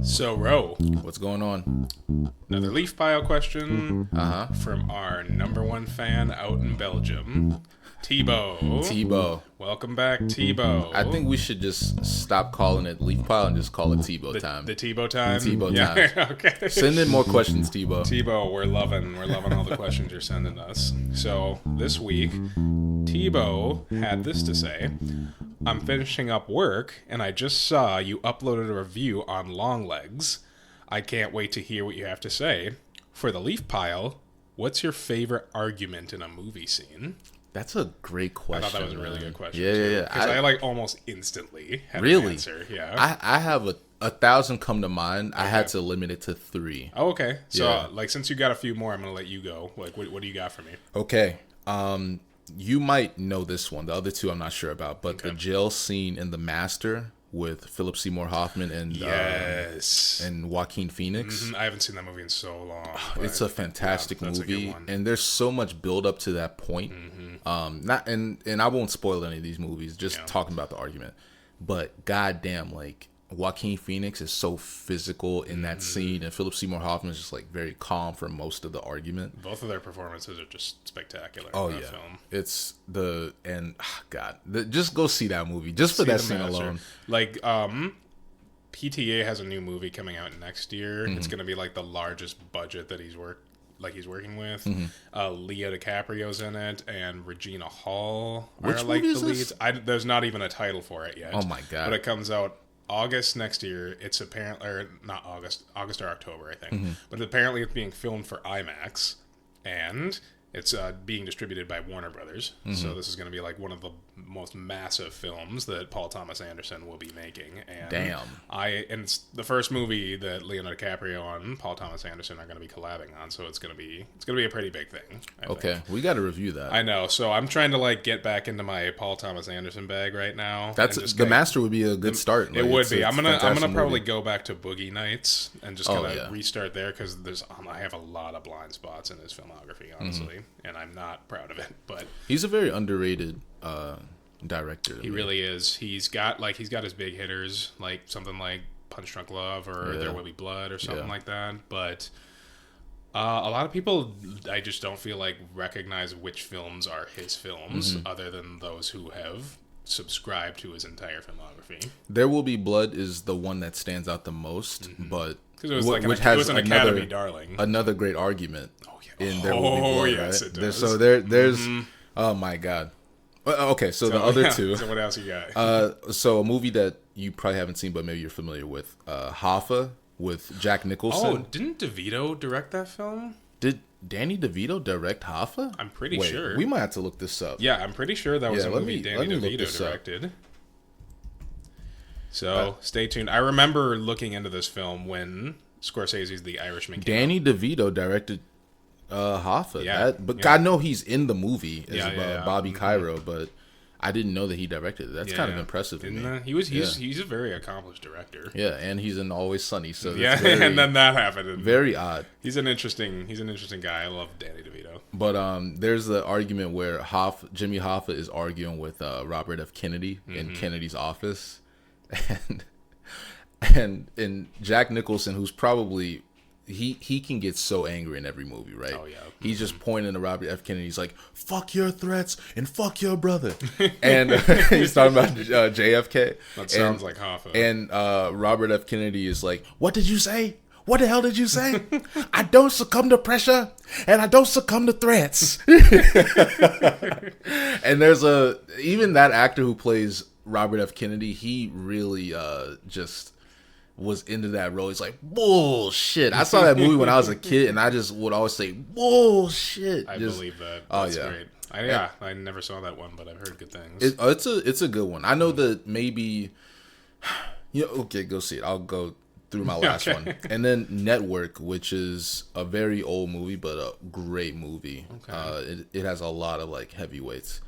So, Ro, What's going on? another leaf pile question from our number one fan out in Belgium, Tebow. Tebow. Welcome back, Tebow. I think we should just stop calling it leaf pile and just call it Tebow time. The Tebow time. Tebow Yeah, time. okay. Send in more questions, Tebow. Tebow, we're loving all the questions you're sending us. So this week, Tebow had this to say: I'm finishing up work, and I just saw you uploaded a review on Longlegs. I can't wait to hear what you have to say. For the leaf pile, what's your favorite argument in a movie scene? That's a great question. I thought that was a really good question. Yeah. Because I like almost instantly had an answer. Yeah. I have a thousand come to mind. Okay. I had to limit it to 3. Oh, okay. So, since you got a few more, I'm going to let you go. Like, what do you got for me? Okay. You might know this one. The other 2 I'm not sure about. But the jail scene in The Master with Philip Seymour Hoffman and and Joaquin Phoenix. Mm-hmm. I haven't seen that movie in so long. It's a fantastic movie, and therere's so much build up to that point. Mm-hmm. And I won't spoil any of these movies. Just talking about the argument, but goddamn, like Joaquin Phoenix is so physical in that scene, and Philip Seymour Hoffman is just like very calm for most of the argument. Both of their performances are just spectacular. Oh in that yeah, film. It's just go see that movie just for that scene alone. Like PTA has a new movie coming out next year. Mm-hmm. It's going to be like the largest budget that he's working with. Mm-hmm. Leo DiCaprio's in it, and Regina Hall are like the leads. There's not even a title for it yet. Oh my god! But it comes out August next year. It's apparently, or not August or October, I think. Mm-hmm. But apparently it's being filmed for IMAX, and it's being distributed by Warner Brothers. Mm-hmm. So this is going to be like one of the most massive films that Paul Thomas Anderson will be making. And damn. And it's the first movie that Leonardo DiCaprio and Paul Thomas Anderson are going to be collabing on. So it's going to be a pretty big thing. I think. We got to review that. I know. So I'm trying to like get back into my Paul Thomas Anderson bag right now. The Master would be a good start. It would be. I'm gonna probably go back to Boogie Nights and just kind of restart there, because I have a lot of blind spots in his filmography, honestly, and I'm not proud of it. But he's a very underrated director. He really is. He's got his big hitters, like something like Punch Drunk Love or There Will Be Blood or something like that. But a lot of people, I just don't feel like recognize which films are his films, other than those who have subscribed to his entire filmography. There Will Be Blood is the one that stands out the most, but it was an Academy darling. Another great argument. Oh yeah. In There Will Be Blood, yes, right? it does. So there's oh my god. Okay, so the other 2. So what else you got? So a movie that you probably haven't seen, but maybe you're familiar with, Hoffa with Jack Nicholson. Oh, didn't DeVito direct that film? Did Danny DeVito direct Hoffa? I'm pretty sure. We might have to look this up. Yeah, I'm pretty sure that was a movie Danny DeVito directed. So stay tuned. I remember looking into this film when Scorsese's The Irishman came Danny out. DeVito directed Hoffa. I know he's in the movie as Bobby Cairo, but I didn't know that he directed it. That's kind of impressive to me. He's a very accomplished director. Yeah, and he's in Always Sunny, so and then that happened. Very odd. He's an interesting guy. I love Danny DeVito. But there's the argument where Jimmy Hoffa is arguing with Robert F. Kennedy in Kennedy's office, and Jack Nicholson, who's probably he can get so angry in every movie, right? Oh yeah. He's just pointing to Robert F. Kennedy. He's like, "Fuck your threats and fuck your brother," and he's talking about JFK. That sounds like Hoffa. And Robert F. Kennedy is like, "What did you say? What the hell did you say? I don't succumb to pressure, and I don't succumb to threats." And there's even that actor who plays Robert F. Kennedy, he really just was into that role. He's like, bullshit. I saw that movie when I was a kid, and I just would always say, bullshit. I believe that. That's great. I never saw that one, but I've heard good things. It's a good one. I know that maybe, okay, go see it. I'll go through my last one. And then Network, which is a very old movie, but a great movie. Okay. It has a lot of like heavyweights.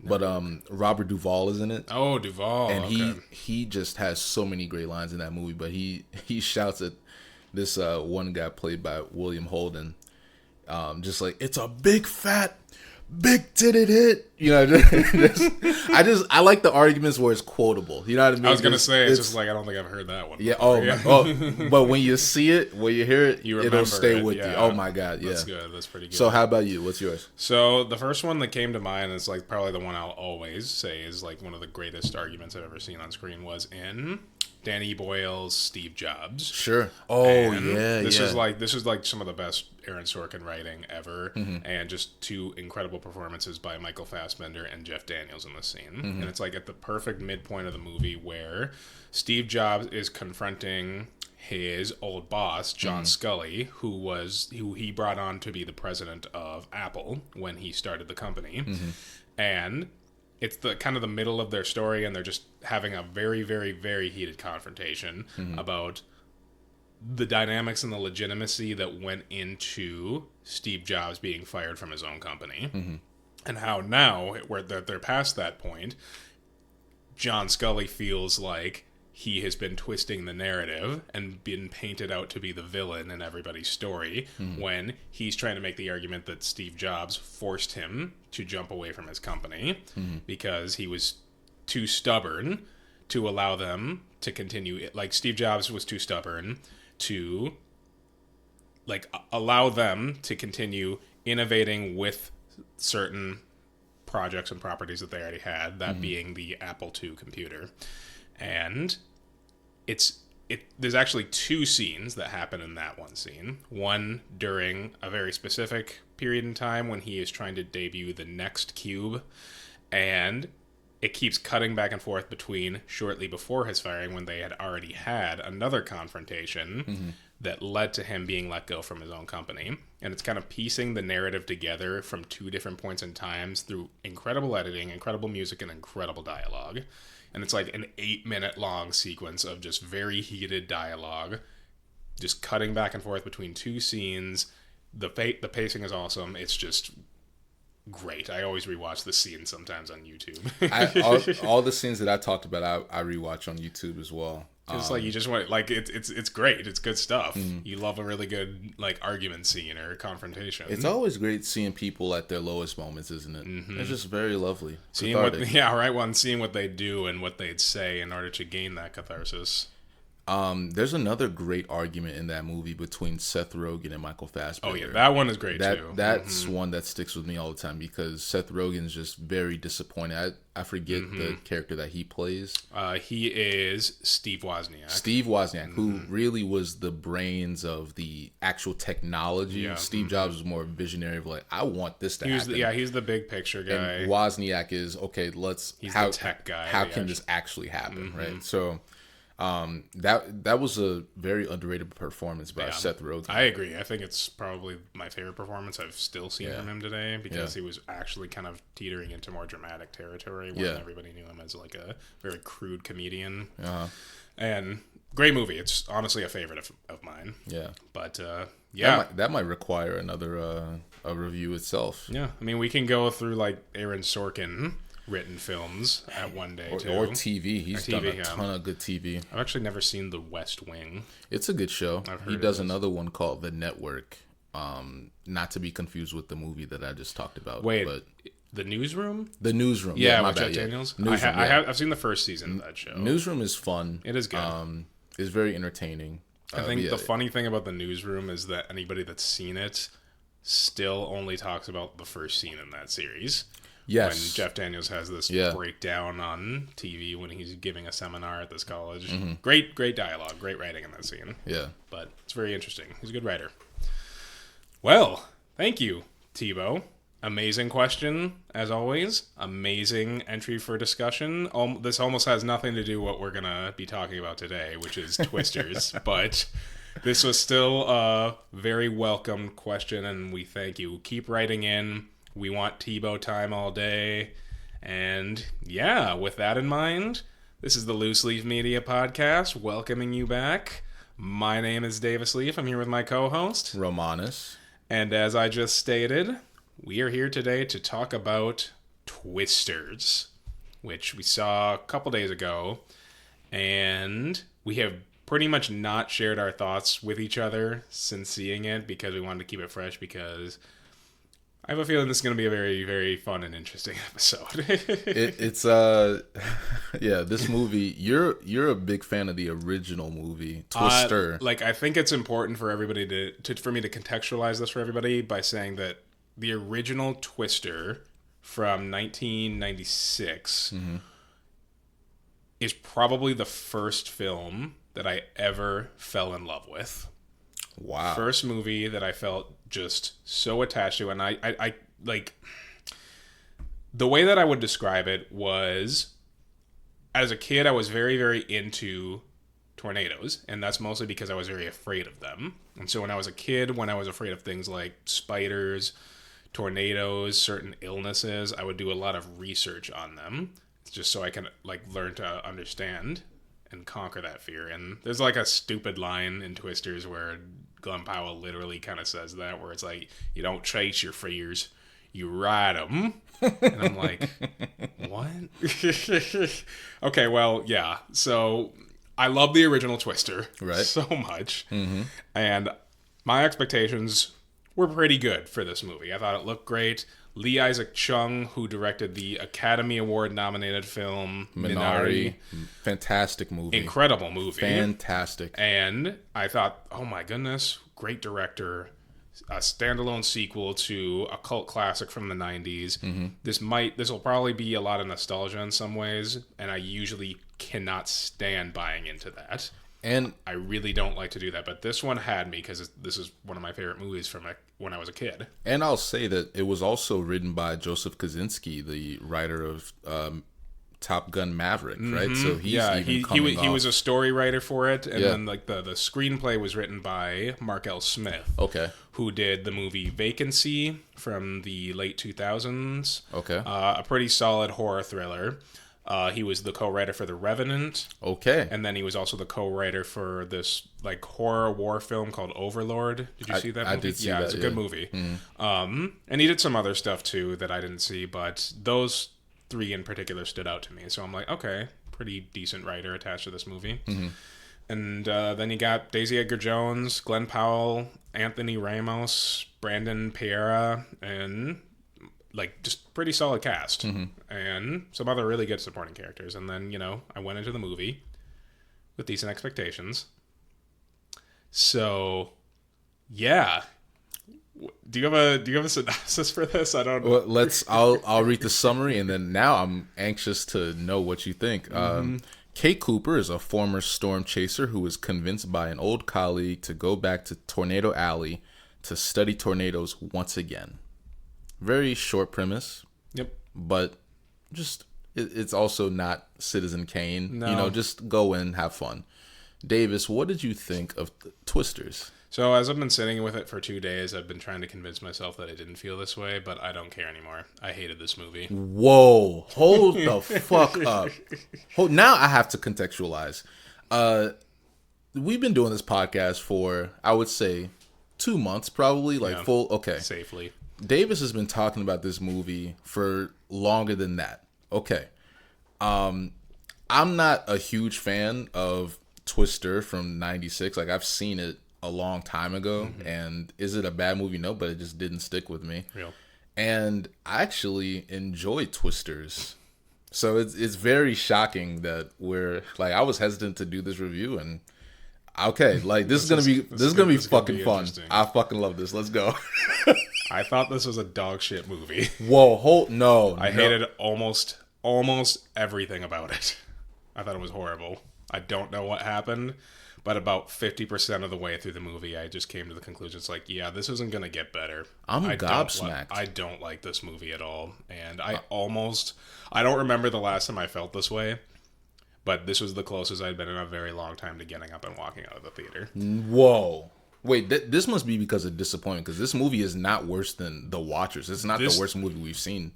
But Robert Duvall is in it. Oh, Duvall. And he just has so many great lines in that movie. But he shouts at this one guy played by William Holden, just like, it's a big fat big titted hit. You know, I like the arguments where it's quotable. You know what I mean? I was gonna say it's just like I don't think I've heard that one. Yeah. But when you see it, when you hear it, it'll stay with you. Oh my god, yeah. That's good. That's pretty good. So how about you? What's yours? So the first one that came to mind is like probably the one I'll always say is like one of the greatest arguments I've ever seen on screen was in Danny Boyle's Steve Jobs. Sure. Oh, and this is like some of the best Aaron Sorkin writing ever, and just two incredible performances by Michael Fassbender and Jeff Daniels in this scene. And it's like at the perfect midpoint of the movie where Steve Jobs is confronting his old boss, John Scully, who he brought on to be the president of Apple when he started the company. And it's the kind of the middle of their story, and they're just having a very, very, very heated confrontation about the dynamics and the legitimacy that went into Steve Jobs being fired from his own company, and how now, where they're past that point, John Scully feels like he has been twisting the narrative and been painted out to be the villain in everybody's story when he's trying to make the argument that Steve Jobs forced him to jump away from his company because he was too stubborn to allow them to continue. Like Steve Jobs was too stubborn to allow them to continue innovating with certain projects and properties that they already had, that being the Apple II computer. And there's actually two scenes that happen in that one scene. One during a very specific period in time when he is trying to debut the next cube, and it keeps cutting back and forth between shortly before his firing when they had already had another confrontation that led to him being let go from his own company. And it's kind of piecing the narrative together from two different points in times through incredible editing, incredible music, and incredible dialogue. And it's like an 8-minute long sequence of just very heated dialogue, just cutting back and forth between two scenes. The pacing is awesome. It's just great. I always rewatch the scene sometimes on YouTube. all the scenes that I talked about, I rewatch on YouTube as well. Just like you just want it's great. It's good stuff. You love a really good argument scene or confrontation. It's always great seeing people at their lowest moments, isn't it? It's just very lovely. Seeing seeing what they do and what they'd say in order to gain that catharsis. There's another great argument in that movie between Seth Rogen and Michael Fassbender. Oh yeah, that one is great too. That's one that sticks with me all the time because Seth Rogen's just very disappointed. I forget the character that he plays. He is Steve Wozniak. Steve Wozniak, who really was the brains of the actual technology. Yeah. Steve Jobs was more visionary of like, I want this to happen. He's the big picture guy. And Wozniak is, okay, he's the tech guy. How can this actually happen, right? So that was a very underrated performance by Seth Rogen. I agree. I think it's probably my favorite performance I've still seen from him today because he was actually kind of teetering into more dramatic territory when everybody knew him as like a very crude comedian. And great movie. It's honestly a favorite of mine. Yeah. But that might require another a review itself. Yeah. I mean, we can go through like Aaron Sorkin written films at one day too. Or TV. He's done a ton of good TV. I've actually never seen The West Wing. It's a good show. He does another one called The Network. Not to be confused with the movie that I just talked about. Wait, but The Newsroom? The Newsroom. Yeah, with Jeff Daniels. I've seen the first season of that show. Newsroom is fun. It is good. It's very entertaining. I think the funny thing about The Newsroom is that anybody that's seen it still only talks about the first scene in that series. Yes. When Jeff Daniels has this breakdown on TV when he's giving a seminar at this college. Great dialogue, great writing in that scene. Yeah. But it's very interesting. He's a good writer. Well, thank you, Tebow. Amazing question, as always. Amazing entry for discussion. This almost has nothing to do with what we're going to be talking about today, which is Twisters. But this was still a very welcome question, and we thank you. Keep writing in. We want Tebow time all day. And yeah, with that in mind, this is the Loose Leaf Media Podcast, welcoming you back. My name is Davis Leaf. I'm here with my co-host, Romanus. And as I just stated, we are here today to talk about Twisters, which we saw a couple days ago, and we have pretty much not shared our thoughts with each other since seeing it because we wanted to keep it fresh, because I have a feeling this is going to be a very, very fun and interesting episode. This movie, you're a big fan of the original movie, Twister. I think it's important for everybody for me to contextualize this for everybody by saying that the original Twister from 1996 is probably the first film that I ever fell in love with. Wow. First movie that I felt just so attached to. And I like, the way that I would describe it was, as a kid, I was very, very into tornadoes. And that's mostly because I was very afraid of them. And so when I was a kid, when I was afraid of things like spiders, tornadoes, certain illnesses, I would do a lot of research on them just so I can learn to understand and conquer that fear. And there's a stupid line in Twisters where Glenn Powell literally kind of says that, where it's like, you don't chase your fears, you ride them. And I'm like, what? Okay, well, yeah. So I love the original Twister so much. And my expectations were pretty good for this movie. I thought it looked great. Lee Isaac Chung, who directed the Academy Award nominated film Minari. Fantastic movie. Incredible movie. Fantastic. And I thought, oh my goodness, great director. A standalone sequel to a cult classic from the 90s. This will probably be a lot of nostalgia in some ways, and I usually cannot stand buying into that. And I really don't like to do that, but this one had me because this is one of my favorite movies from when I was a kid. And I'll say that it was also written by Joseph Kosinski, the writer of Top Gun Maverick, right? So he was a story writer for it, and then the screenplay was written by Mark L. Smith, who did the movie Vacancy from the late 2000s. A pretty solid horror thriller. He was the co-writer for The Revenant. And then he was also the co-writer for this horror war film called Overlord. Did you see that movie? I did see that. It's a good movie. And he did some other stuff too that I didn't see, but those three in particular stood out to me. So I'm like, okay, pretty decent writer attached to this movie. And then you got Daisy Edgar Jones, Glenn Powell, Anthony Ramos, Brandon Pereira, and just pretty solid cast. And some other really good supporting characters. And then, I went into the movie with decent expectations. So, yeah. Do you have a synopsis for this? I don't know. Well, I'll read the summary, and then now I'm anxious to know what you think. Kate Cooper is a former storm chaser who is convinced by an old colleague to go back to Tornado Alley to study tornadoes once again. Very short premise. Yep. But it's also not Citizen Kane. No. Just go in, have fun. Davis, what did you think of Twisters? So as I've been sitting with it for 2 days, I've been trying to convince myself that I didn't feel this way, but I don't care anymore. I hated this movie. Whoa. Hold the fuck up. Now I have to contextualize. We've been doing this podcast for, I would say, 2 months probably, full. Okay. Safely. Davis has been talking about this movie for longer than that. Okay. I'm not a huge fan of Twister from 96. I've seen it a long time ago. And is it a bad movie? No, but it just didn't stick with me. Real. And I actually enjoy Twisters. So it's very shocking that I was hesitant to do this review, and okay, this is gonna be fucking fun. I fucking love this. Let's go. I thought this was a dog shit movie. Whoa, no. I hated almost everything about it. I thought it was horrible. I don't know what happened, but about 50% of the way through the movie, I just came to the conclusion, this isn't going to get better. I'm gobsmacked. I don't like this movie at all. And I don't remember the last time I felt this way, but this was the closest I'd been in a very long time to getting up and walking out of the theater. Whoa. Wait, this must be because of disappointment, because this movie is not worse than The Watchers. It's not the worst movie we've seen.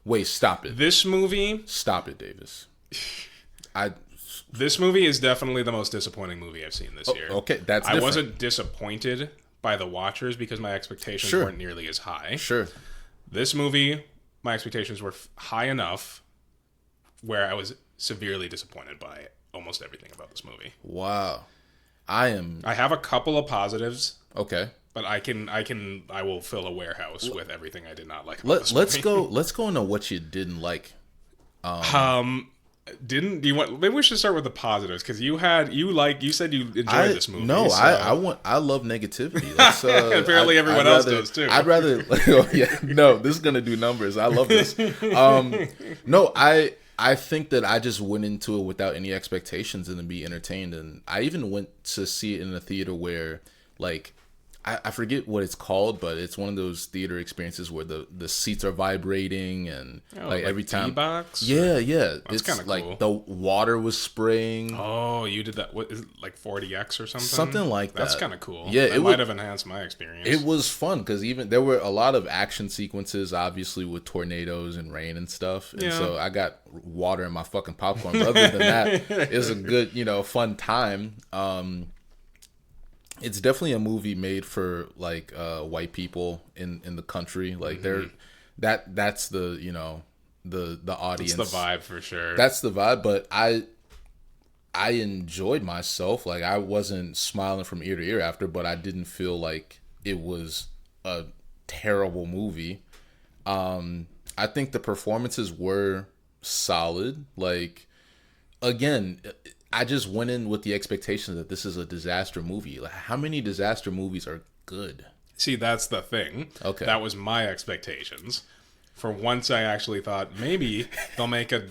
Wait, stop it. This movie... Stop it, Davis. This movie is definitely the most disappointing movie I've seen this year. Okay, that's different. I wasn't disappointed by The Watchers because my expectations weren't nearly as high. Sure. This movie my expectations were high enough where I was severely disappointed by almost everything about this movie. Wow. I have a couple of positives. Okay. But I will fill a warehouse with everything I did not like about this movie. movie. Let's go into what you didn't like. Do you want? Maybe we should start with the positives because you said you enjoyed this movie. No, so. I love negativity. That's, apparently everyone else does too. I'd rather. No, this is gonna do numbers. I love this. No, I think that I just went into it without any expectations and to be entertained, and I even went to see it in a theater where, like, I forget what it's called, but it's one of those theater experiences where the seats are vibrating and like every time. D-box? Yeah. That's kind of cool. Like the water was spraying. Oh, you did that? What is it, like 40X or something? Something like that. That's kind of cool. Yeah, it might have enhanced my experience. It was fun because even there were a lot of action sequences, obviously with tornadoes and rain and stuff. And so I got water in my fucking popcorn. But other than that, it was a good, fun time. It's definitely a movie made for like white people in the country. Like that's the the audience. That's the vibe for sure. That's the vibe. But I enjoyed myself. Like I wasn't smiling from ear to ear after, but I didn't feel like it was a terrible movie. I think the performances were solid. Like again, I just went in with the expectation that this is a disaster movie. Like, how many disaster movies are good? See, that's the thing. Okay. That was my expectations. For once, I actually thought maybe they'll make a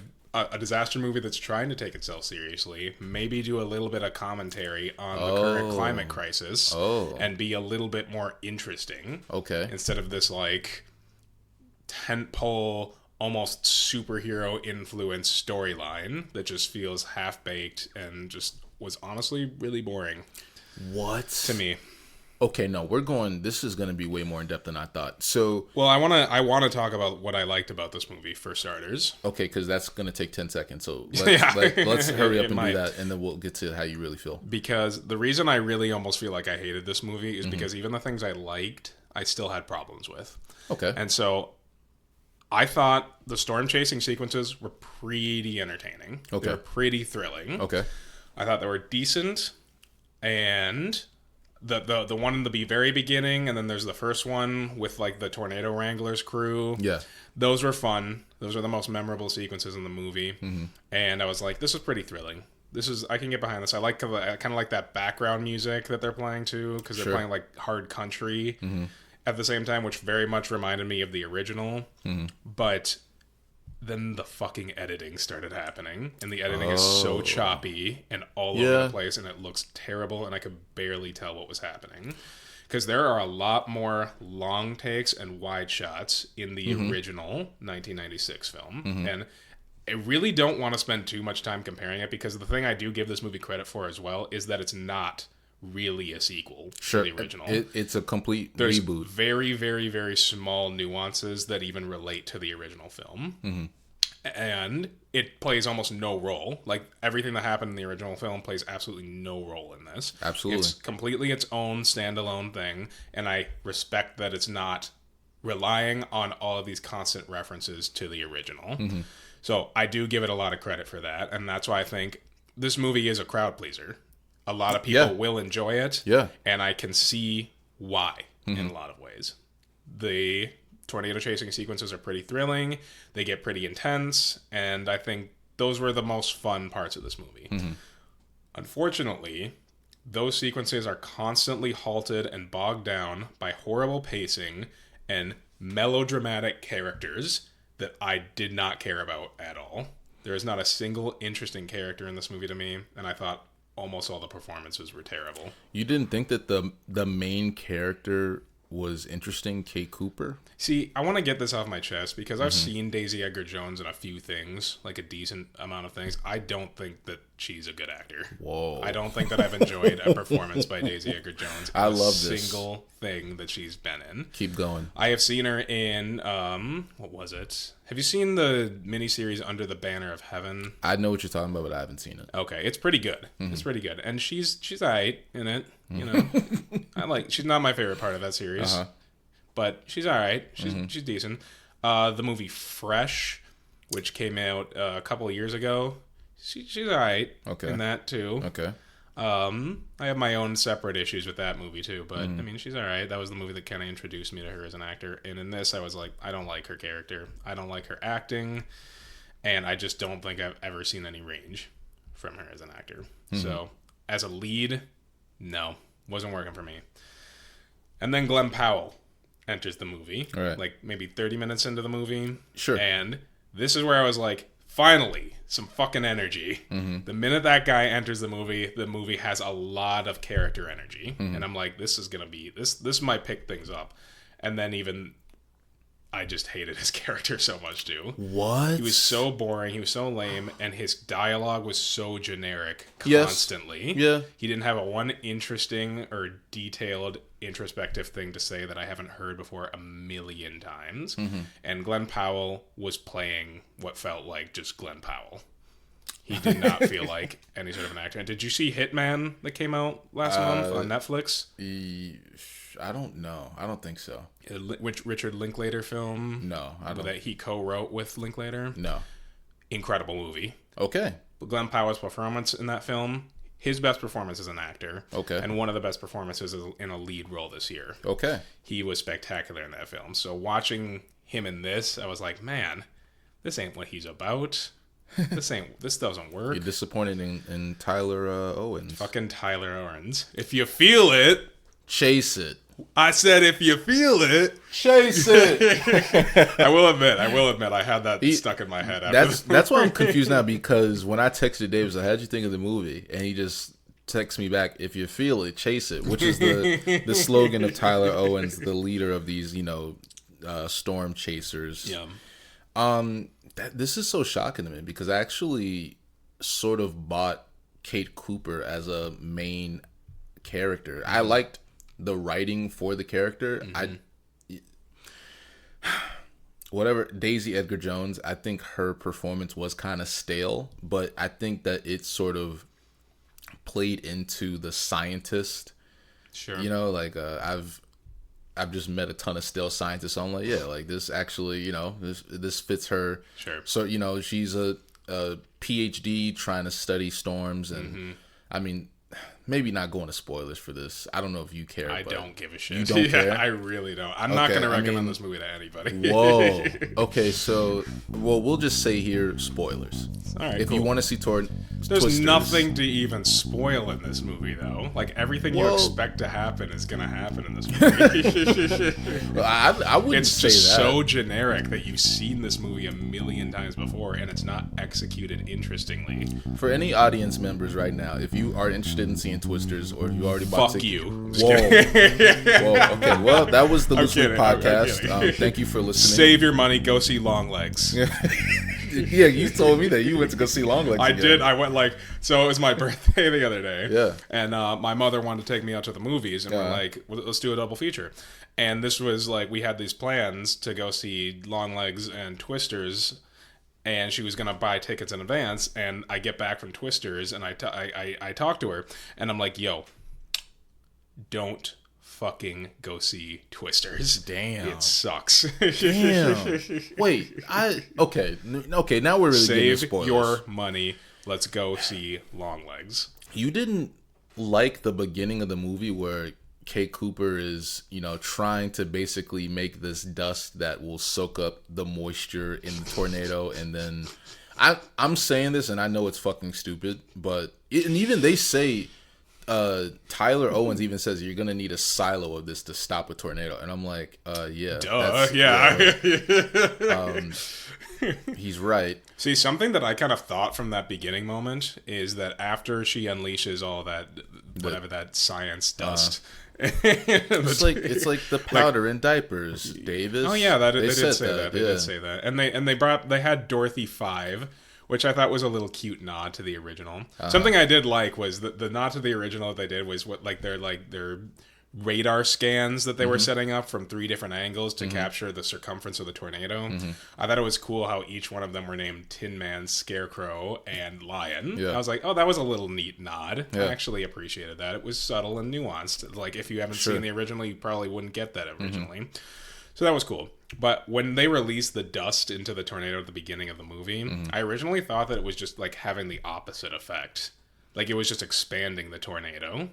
disaster movie that's trying to take itself seriously. Maybe do a little bit of commentary on the current climate crisis. And be a little bit more interesting. Okay. Instead of this, like, tentpole, almost superhero influenced storyline that just feels half-baked and just was honestly really boring. What? To me. Okay, no, this is going to be way more in depth than I thought. So, well, I want to talk about what I liked about this movie for starters. Okay, because that's going to take 10 seconds. So let's hurry up and do that, and then we'll get to how you really feel. Because the reason I really almost feel like I hated this movie is because even the things I liked, I still had problems with. Okay. And so I thought the storm chasing sequences were pretty entertaining. Okay. They were pretty thrilling. Okay. I thought they were decent, and the one in the very beginning, and then there's the first one with like the Tornado Wranglers crew. Yeah. Those were fun. Those are the most memorable sequences in the movie. And I was like, this is pretty thrilling. I can get behind this. I kind of like that background music that they're playing too, because they're playing like hard country at the same time, which very much reminded me of the original. But then the fucking editing started happening, and the editing is so choppy and all over the place, and it looks terrible, and I could barely tell what was happening. Because there are a lot more long takes and wide shots in the original 1996 film, and I really don't want to spend too much time comparing it, because the thing I do give this movie credit for as well is that it's not really a sequel to the original. It's a complete There's reboot. Very, very, very small nuances that even relate to the original film. And it plays almost no role. Like, everything that happened in the original film plays absolutely no role in this. Absolutely. It's completely its own standalone thing, and I respect that it's not relying on all of these constant references to the original. So I do give it a lot of credit for that, and that's why I think this movie is a crowd pleaser. A lot of people will enjoy it, and I can see why in a lot of ways. The tornado chasing sequences are pretty thrilling. They get pretty intense, and I think those were the most fun parts of this movie. Unfortunately, those sequences are constantly halted and bogged down by horrible pacing and melodramatic characters that I did not care about at all. There is not a single interesting character in this movie to me, and I thought almost all the performances were terrible. You didn't think that the main character was interesting, Kate Cooper? See, I want to get this off my chest because I've seen Daisy Edgar Jones in a few things, like a decent amount of things. I don't think that she's a good actor. Whoa. I don't think that I've enjoyed a performance by Daisy Edgar Jones. I love this single thing that she's been in. Keep going. I have seen her in, what was it? Have you seen the miniseries Under the Banner of Heaven? I know what you're talking about, but I haven't seen it. Okay, it's pretty good. It's pretty good, and she's alright in it. You know, she's not my favorite part of that series, but she's alright. She's decent. The movie Fresh, which came out a couple of years ago. She's alright in that too. Okay. I have my own separate issues with that movie too, but I mean, she's alright. That was the movie that kind of introduced me to her as an actor. And in this, I was like, I don't like her character. I don't like her acting. And I just don't think I've ever seen any range from her as an actor. So, as a lead, no. Wasn't working for me. And then Glenn Powell enters the movie. Right. Like, maybe 30 minutes into the movie. Sure. And this is where I was like, finally, some fucking energy. The minute that guy enters the movie has a lot of character energy. And I'm like, this is going to be... This might pick things up. And then even... I just hated his character so much, too. What? He was so boring. He was so lame. And his dialogue was so generic constantly. Yeah. He didn't have one interesting or detailed introspective thing to say that I haven't heard before a million times. And Glenn Powell was playing what felt like just Glenn Powell. He did not feel like any sort of an actor. And did you see Hitman that came out last month on Netflix? I don't know. I don't think so. Which Richard Linklater film? No, I don't. That he co-wrote with Linklater? No. Incredible movie. Okay. Glenn Powell's performance in that film, his best performance as an actor. Okay. And one of the best performances in a lead role this year. Okay. He was spectacular in that film. So watching him in this, I was like, man, this ain't what he's about. This doesn't work. You're disappointed in Tyler Owens. Fucking Tyler Owens. If you feel it, chase it. I said, if you feel it, chase it. I will admit, I had that stuck in my head. That's why I'm confused now, because when I texted Dave, I was like, how'd you think of the movie? And he just texts me back, if you feel it, chase it, which is the slogan of Tyler Owens, the leader of these, storm chasers. Yeah. This is so shocking to me, because I actually sort of bought Kate Cooper as a main character. I liked the writing for the character. Whatever, Daisy Edgar Jones, I think her performance was kind of stale, but I think that it sort of played into the scientist. Sure. I've just met a ton of stale scientists, so I'm like, yeah, like this actually, this fits her. Sure. So, she's a PhD trying to study storms, and I mean, maybe not going to spoilers for this. I don't know if you care. I don't give a shit. You don't care? I really don't. I'm not going to recommend this movie to anybody. Whoa. Okay, so, we'll just say here, spoilers. All right, if you want to see There's Twisters, nothing to even spoil in this movie, though. Like, everything you expect to happen is going to happen in this movie. I wouldn't it's say just that. so generic that you've seen this movie a million times before, and it's not executed interestingly. For any audience members right now, if you are interested in seeing Twisters, or if you already bought Fuck you. Whoa. Okay. Well, that was the Loose Week podcast. Thank you for listening. Save your money. Go see Longlegs. Yeah, you told me that you went to go see Longlegs. I did. I went so it was my birthday the other day. Yeah. And my mother wanted to take me out to the movies, and we're like, let's do a double feature. And this was like, we had these plans to go see Longlegs and Twisters, and she was going to buy tickets in advance. And I get back from Twisters, and I talk to her, and I'm like, yo, don't fucking go see Twisters. Damn. It sucks. Damn. Wait, okay, now we're really getting Save spoilers. your money. Let's go see Longlegs. You didn't like the beginning of the movie where Kate Cooper is, trying to basically make this dust that will soak up the moisture in the tornado, and then I'm saying this, and I know it's fucking stupid, but and even they say, Tyler Owens even says you're gonna need a silo of this to stop a tornado, and I'm like, yeah, he's right. See, something that I kind of thought from that beginning moment is that after she unleashes all that, whatever that science dust. It's like the powder in diapers, Davis. Oh yeah, they did say that. They did say that, and they had Dorothy 5, which I thought was a little cute nod to the original. Something I did like was the nod to the original that they did was their radar scans that they were setting up from 3 different angles to capture the circumference of the tornado. I thought it was cool how each one of them were named Tin Man, Scarecrow, and Lion. I was like, oh, that was a little neat nod. I actually appreciated that. It was subtle and nuanced. Like, if you haven't seen the original, you probably wouldn't get that originally. So that was cool. But when they released the dust into the tornado at the beginning of the movie, I originally thought that it was just like having the opposite effect. Like it was just expanding the tornado.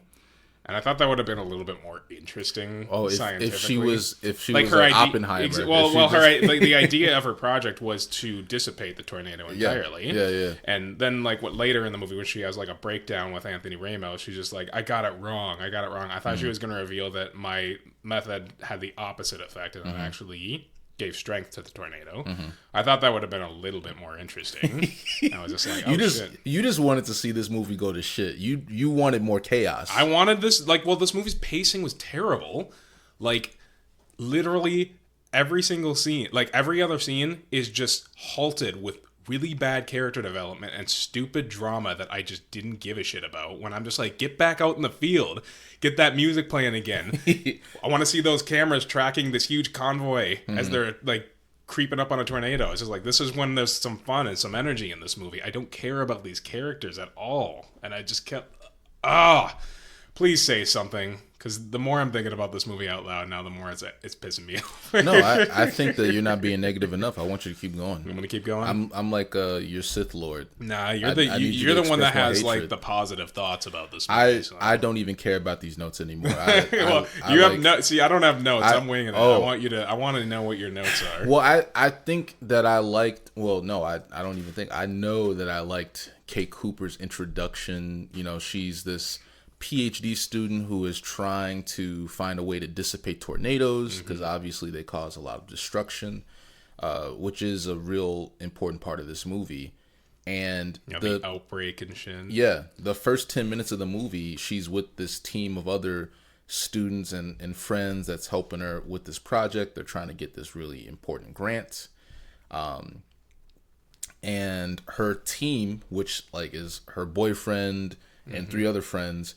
And I thought that would have been a little bit more interesting scientifically. If she was like Oppenheimer. The idea of her project was to dissipate the tornado entirely. Yeah. And then like what later in the movie when she has like a breakdown with Anthony Ramos, she's just like, I got it wrong. I thought she was going to reveal that my method had the opposite effect and it actually gave strength to the tornado. I thought that would have been a little bit more interesting. I was just like, you just wanted to see this movie go to shit. You wanted more chaos. I wanted this this movie's pacing was terrible. Like literally every single scene, like every other scene is just halted with really bad character development and stupid drama that I just didn't give a shit about. When I'm just like, get back out in the field, get that music playing again. I want to see those cameras tracking this huge convoy as they're like creeping up on a tornado. It's just like, this is when there's some fun and some energy in this movie. I don't care about these characters at all. And I just kept, please say something. Because the more I'm thinking about this movie out loud now, the more it's pissing me off. No, I think that you're not being negative enough. I want you to keep going. You want to keep going? I'm like your Sith Lord. Nah, you're the one that has like the positive thoughts about this movie. I don't even care about these notes anymore. You have notes. See, I don't have notes. I'm winging it. I want to know what your notes are. Well, I think that I liked. Well, no, I don't even think. I know that I liked Kate Cooper's introduction. You know, she's this PhD student who is trying to find a way to dissipate tornadoes because obviously they cause a lot of destruction, which is a real important part of this movie. And the outbreak and shit. Yeah, the first 10 minutes of the movie, she's with this team of other students and friends that's helping her with this project. They're trying to get this really important grant. And her team, which like is her boyfriend and 3 other friends,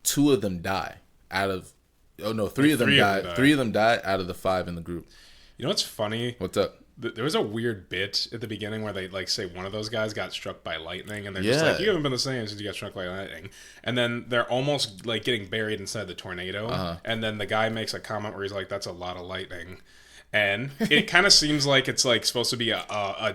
2 of them die out of... Oh, no, 3 of them die. 3 of them die out of the 5 in the group. You know what's funny? What's up? There was a weird bit at the beginning where they like say one of those guys got struck by lightning, and they're just like, you haven't been the same since you got struck by lightning. And then they're almost like getting buried inside the tornado. And then the guy makes a comment where he's like, that's a lot of lightning. And it kind of seems like it's like supposed to be a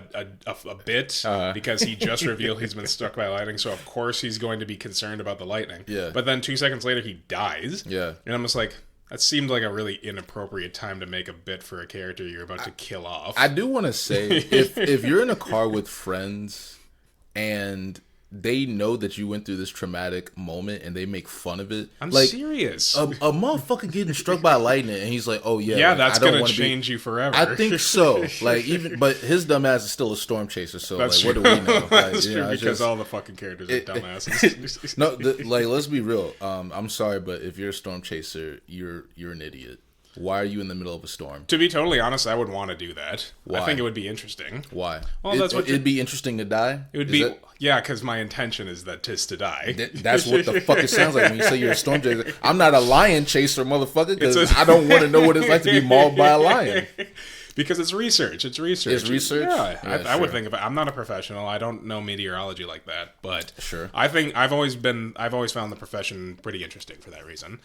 bit because he just revealed he's been struck by lightning, so of course he's going to be concerned about the lightning. Yeah. But then 2 seconds later he dies. Yeah. And I'm just like, that seemed like a really inappropriate time to make a bit for a character you're about to kill off. I do want to say, if you're in a car with friends and they know that you went through this traumatic moment and they make fun of it. I'm like, serious. A motherfucker getting struck by lightning and he's like, oh yeah. Yeah, like, that's going to change you forever. I think so. Like but his dumbass is still a storm chaser. So that's like, true. What do we know? Like, that's true because all the fucking characters are dumbasses. No, like let's be real. I'm sorry, but if you're a storm chaser, you're an idiot. Why are you in the middle of a storm? To be totally honest, I would want to do that. Why? I think it would be interesting. Why? Well, that's what it'd be interesting to die. It would be because my intention is to die. That's what the fuck it sounds like when you say you're a storm chaser. I'm not a lion chaser, motherfucker, because I don't want to know what it's like to be mauled by a lion. Because it's research. It's research. It's research. Yeah, I would think of it. I'm not a professional. I don't know meteorology like that, but sure. I think I've always found the profession pretty interesting for that reason.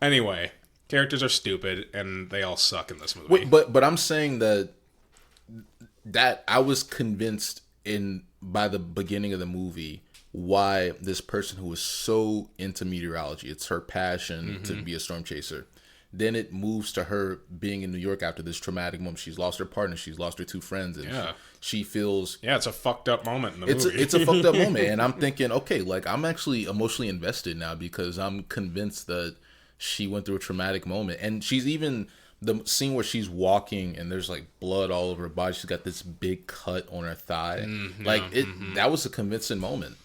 Anyway. Characters are stupid, and they all suck in this movie. Wait, but I'm saying that I was convinced by the beginning of the movie why this person who was so into meteorology, it's her passion to be a storm chaser. Then it moves to her being in New York after this traumatic moment. She's lost her partner, she's lost her 2 friends, and she feels... Yeah, it's a fucked up moment in the movie. It's a fucked up moment, and I'm thinking, okay, like I'm actually emotionally invested now because I'm convinced that she went through a traumatic moment. And she's even the scene where she's walking and there's like blood all over her body. She's got this big cut on her thigh. That was a convincing moment.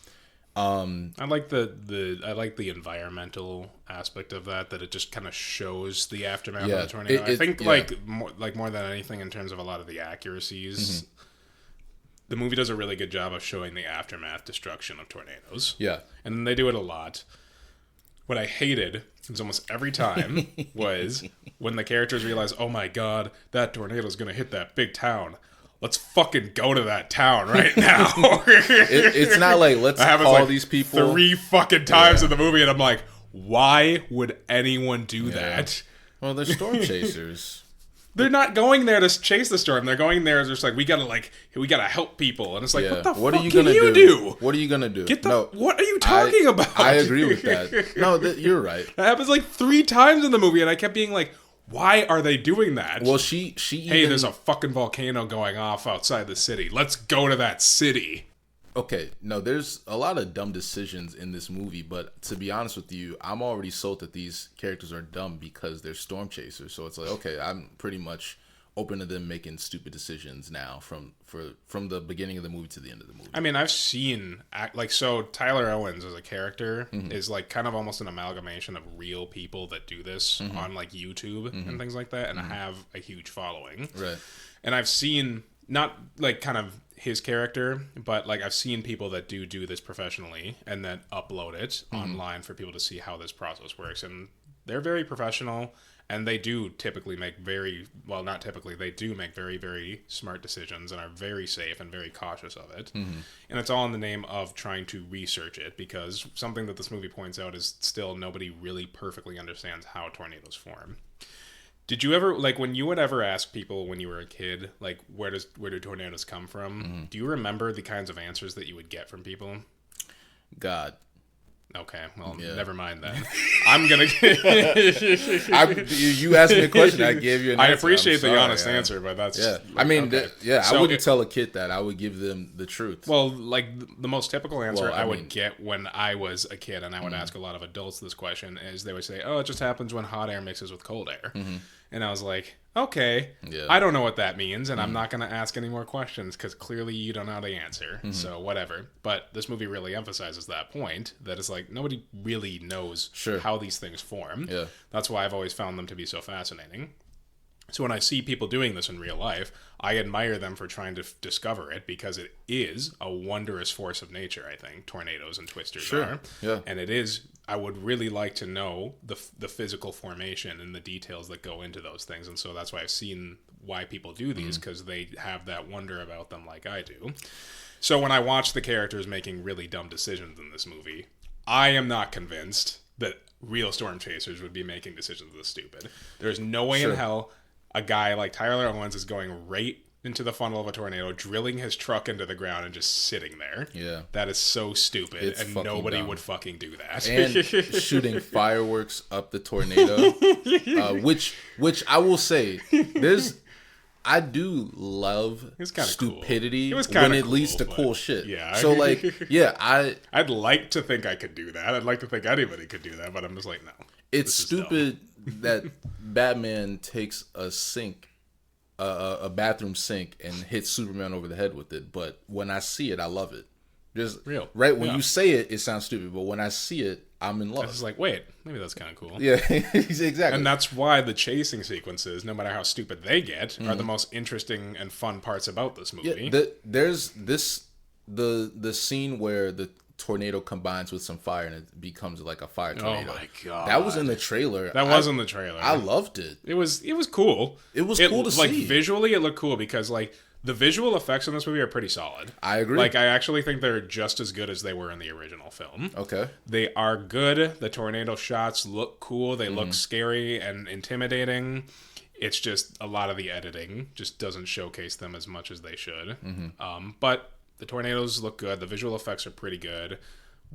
I like the environmental aspect of that it just kind of shows the aftermath of the tornado. I think more than anything in terms of a lot of the accuracies, the movie does a really good job of showing the aftermath destruction of tornadoes. Yeah. And they do it a lot. What I hated was almost every time was when the characters realize, oh my god, that tornado is going to hit that big town. Let's fucking go to that town right now. It's not like, let's call these people. 3 fucking times in the movie, and I'm like, why would anyone do that? Well, they're storm chasers. They're not going there to chase the storm. They're going there as just like, we gotta help people. And it's like, what the fuck can you do? What are you gonna do? What are you talking about? I agree with that. No, you're right. That happens like 3 times in the movie, and I kept being like, why are they doing that? Well, she hey, there's a fucking volcano going off outside the city. Let's go to that city. Okay, no, there's a lot of dumb decisions in this movie, but to be honest with you, I'm already sold that these characters are dumb because they're storm chasers. So it's like, okay, I'm pretty much open to them making stupid decisions now from the beginning of the movie to the end of the movie. I mean, I've seen so Tyler Owens as a character is like kind of almost an amalgamation of real people that do this on like YouTube and things like that, and have a huge following. Right. And I've seen not like kind of his character, but like I've seen people that do this professionally and then upload it online for people to see how this process works, and they're very professional. And they do typically make they do make very, very smart decisions and are very safe and very cautious of it. And it's all in the name of trying to research it, because something that this movie points out is still nobody really perfectly understands how tornadoes form. Did you ever, like, when you would ever ask people when you were a kid, like, where do tornadoes come from? Do you remember the kinds of answers that you would get from people? God. Okay, well, never mind that. I'm gonna. You asked me a question. I gave you an answer. I appreciate the honest answer, but that's I mean, okay. I wouldn't tell a kid that. I would give them the truth. Well, like the most typical answer I would get when I was a kid, and I would ask a lot of adults this question, is they would say, "Oh, it just happens when hot air mixes with cold air," and I was like, okay, I don't know what that means, and I'm not going to ask any more questions because clearly you don't know how to answer, so whatever. But this movie really emphasizes that point, that it's like nobody really knows how these things form. Yeah. That's why I've always found them to be so fascinating. So when I see people doing this in real life, I admire them for trying to discover it, because it is a wondrous force of nature, I think, tornadoes and twisters are. Yeah. And it is, I would really like to know the physical formation and the details that go into those things. And so that's why I've seen why people do these, because they have that wonder about them like I do. So when I watch the characters making really dumb decisions in this movie, I am not convinced that real storm chasers would be making decisions this stupid. There's no way in hell a guy like Tyler Owens is going right into the funnel of a tornado, drilling his truck into the ground and just sitting there. Yeah. That is so stupid, it's and nobody would fucking do that. And shooting fireworks up the tornado, which I will say, I do love stupidity cool. when it leads to cool shit. Yeah. So like, I'd like to think I could do that. I'd like to think anybody could do that, but I'm just like, no. It's stupid that Batman takes a sink, a bathroom sink, and hits Superman over the head with it. But when I see it, I love it. Just real. Right when you say it, it sounds stupid. But when I see it, I'm in love. It's like, wait, maybe that's kind of cool. Yeah, exactly. And that's why the chasing sequences, no matter how stupid they get, are the most interesting and fun parts about this movie. Yeah, there's the scene where the tornado combines with some fire and it becomes like a fire tornado. Oh my god. That was in the trailer. That was in the trailer. I loved it. It was cool. It was cool to like, see. Visually it looked cool, because like the visual effects in this movie are pretty solid. I agree. Like, I actually think they're just as good as they were in the original film. Okay. They are good. The tornado shots look cool. They look scary and intimidating. It's just a lot of the editing just doesn't showcase them as much as they should. But the tornadoes look good. The visual effects are pretty good.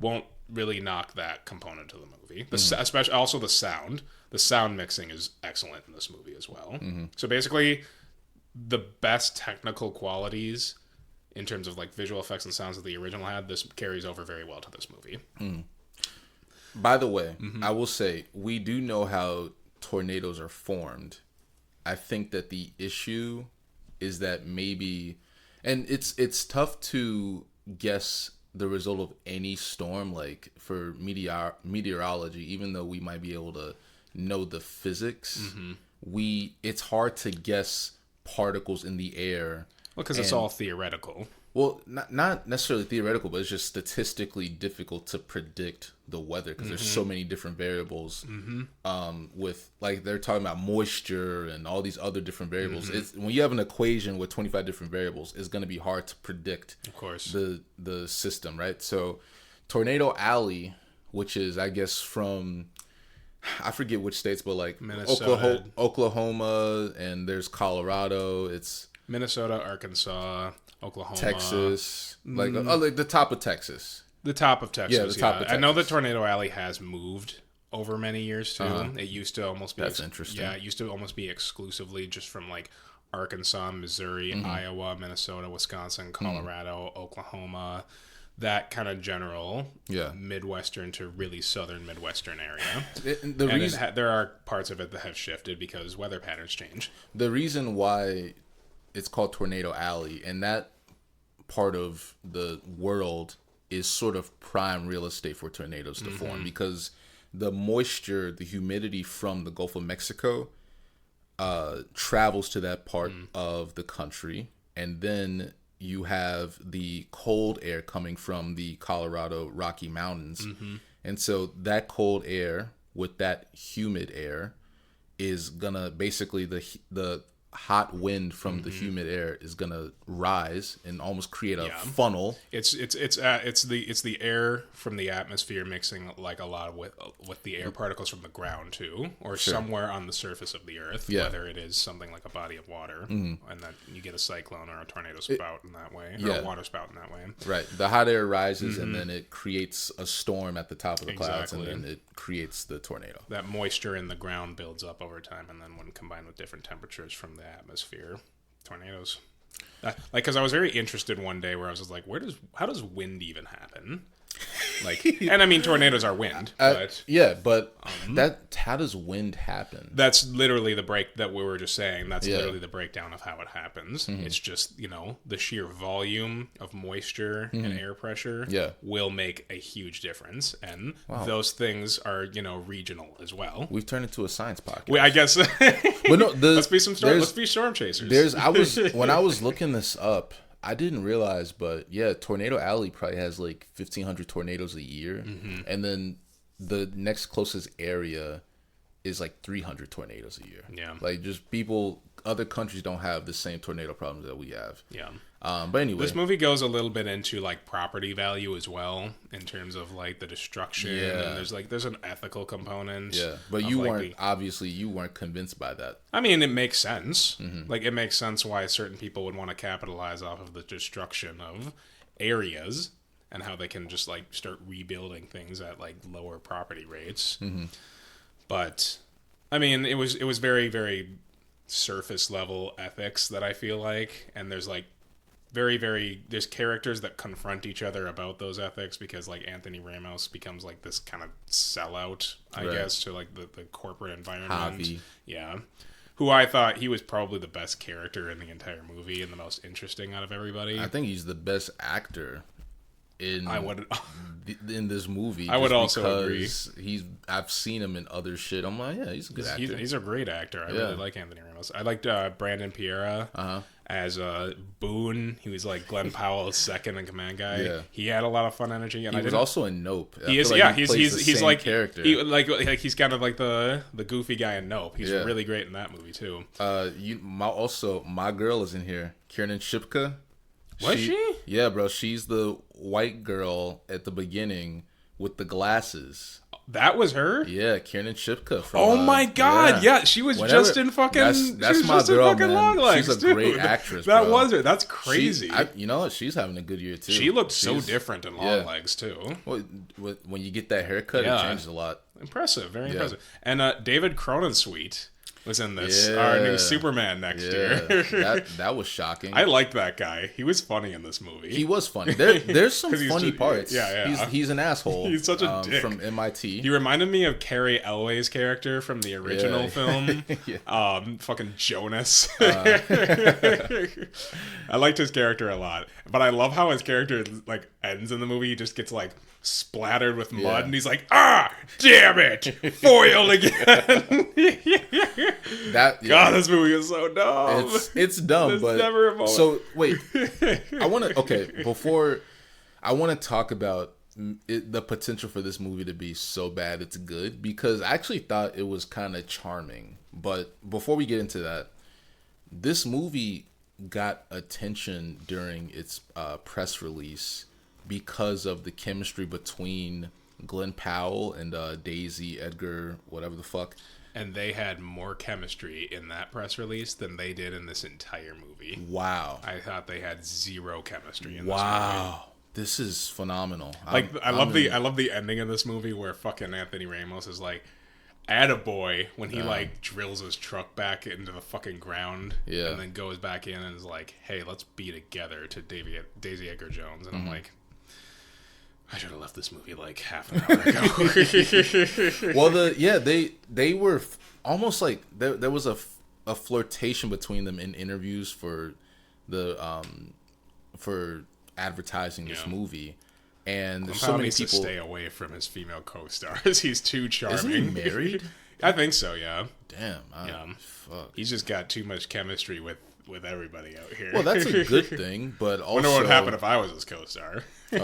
Won't really knock that component of the movie. Especially also the sound. The sound mixing is excellent in this movie as well. So basically, the best technical qualities in terms of like visual effects and sounds that the original had, this carries over very well to this movie. By the way, I will say, we do know how tornadoes are formed. I think that the issue is that maybe, and it's tough to guess the result of any storm, like for meteorology, even though we might be able to know the physics, it's hard to guess particles in the air. Well, because it's all theoretical. Well, not necessarily theoretical, but it's just statistically difficult to predict the weather because there's so many different variables. With like they're talking about moisture and all these other different variables. It's when you have an equation with 25 different variables, it's going to be hard to predict. Of course, the system, right? So, Tornado Alley, which is I guess from I forget which states, but like Minnesota, Oklahoma, and there's Colorado. It's Minnesota, Arkansas, Oklahoma, Texas, like the top of Texas. The top of Texas. Yeah, the top of Texas. I know that Tornado Alley has moved over many years too. It used to almost be interesting. Yeah, it used to almost be exclusively just from like Arkansas, Missouri, Iowa, Minnesota, Wisconsin, Colorado, Oklahoma, that kind of general Midwestern to really southern Midwestern area. There are parts of it that have shifted because weather patterns change. The reason why it's called Tornado Alley, and that part of the world is sort of prime real estate for tornadoes to form, because the moisture, the humidity from the Gulf of Mexico travels to that part of the country, and then you have the cold air coming from the Colorado Rocky Mountains. And so that cold air with that humid air is gonna basically the hot wind from the humid air is gonna rise and almost create a funnel. It's the air from the atmosphere mixing like a lot with the air particles from the ground too, or somewhere on the surface of the earth, whether it is something like a body of water, and that you get a cyclone or a tornado spout in that way, or a water spout in that way. Right. The hot air rises and then it creates a storm at the top of the clouds, and then it creates the tornado. That moisture in the ground builds up over time, and then when combined with different temperatures from the atmosphere, tornadoes. Because I was very interested one day where I was just like, how does wind even happen? Like, and I mean, tornadoes are wind, but how does wind happen? That's literally the break that we were just saying. That's literally the breakdown of how it happens. It's just, the sheer volume of moisture and air pressure will make a huge difference, and those things are regional as well. We've turned into a science podcast. I guess. But no, let's be storm chasers. When I was looking this up, I didn't realize, but Tornado Alley probably has like 1,500 tornadoes a year, and then the next closest area is like 300 tornadoes a year. Yeah, like just other countries don't have the same tornado problems that we have. Yeah. But anyway, this movie goes a little bit into like property value as well, in terms of like the destruction. Yeah. And there's an ethical component. Yeah. But you weren't convinced by that. I mean, it makes sense. Like, it makes sense why certain people would want to capitalize off of the destruction of areas and how they can just like start rebuilding things at like lower property rates. But I mean, it was very, very surface level ethics that I feel like, and there's like there's characters that confront each other about those ethics, because like Anthony Ramos becomes like this kind of sellout, I guess, to like the corporate environment. Javi. Yeah. Who I thought he was probably the best character in the entire movie and the most interesting out of everybody. I think he's the best actor in this movie. I would also agree. I've seen him in other shit. I'm like, he's a good actor. He's a great actor. I really like Anthony Ramos. I liked Brandon Pereira as Boone. He was like Glenn Powell's second in command guy. Yeah. He had a lot of fun energy. And he was also in Nope. He's like character. He's kind of like the goofy guy in Nope. He's really great in that movie too. My girl is in here, Kiernan Shipka. Was she? Yeah, bro. She's the white girl at the beginning with the glasses. That was her? Yeah, Kiernan Shipka. Oh my god, yeah. She was just in fucking. That's my girl, man. Longlegs, she's a great actress. That was her. That's crazy. You know what? She's having a good year too. She looked so different in Longlegs too. Well, when you get that haircut, it changes a lot. Impressive, very impressive. And David Cronensuite was in this. Our new Superman next year. that was shocking. I liked that guy. He was funny in this movie. He was funny. There's some funny parts. Yeah. He's an asshole. He's such a dick. From MIT. He reminded me of Carrie Elway's character from the original film. Fucking Jonas. I liked his character a lot. But I love how his character like ends in the movie. He just gets like splattered with mud and he's like, damn it, foiled again. God, this movie is so dumb. It's dumb. There's but never a moment. So wait, I want to talk about the potential for this movie to be so bad it's good, because I actually thought it was kind of charming. But before we get into that, this movie got attention during its press release because of the chemistry between Glenn Powell and Daisy Edgar, whatever the fuck. And they had more chemistry in that press release than they did in this entire movie. Wow. I thought they had zero chemistry in this movie. Wow. This is phenomenal. I love the ending of this movie where fucking Anthony Ramos is like, attaboy, when he like drills his truck back into the fucking ground. Yeah. And then goes back in and is like, hey, let's be together to Daisy Edgar Jones. And I'm like, I should have left this movie like half an hour ago. Well, they were almost like there was a flirtation between them in interviews for advertising this movie, and there's so many people to stay away from his female co-stars. He's too charming. Isn't he married? I think so. Yeah. Damn. Fuck. He's just got too much chemistry with everybody out here. Well, that's a good thing, but also... Wonder what would happen if I was his co-star. Hey,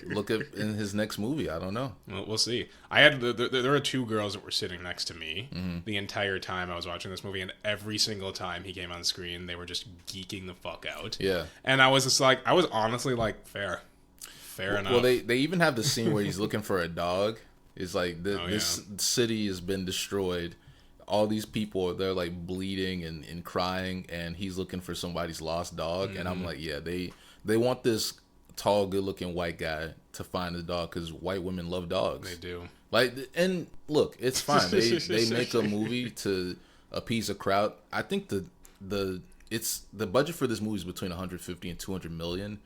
look at in his next movie. I don't know. Well, we'll see. There were two girls that were sitting next to me the entire time I was watching this movie, and every single time he came on screen, they were just geeking the fuck out. Yeah. And I was just like, I was honestly like, fair enough. Well, they even have the scene where he's looking for a dog. It's like this city has been destroyed. All these people, they're like bleeding and crying, and he's looking for somebody's lost dog. And I'm like, yeah, they want this tall, good-looking white guy to find the dog because white women love dogs. They do. Like, and look, it's fine. They make a movie to appease a crowd. I think the budget for this movie is between 150 and 200 million.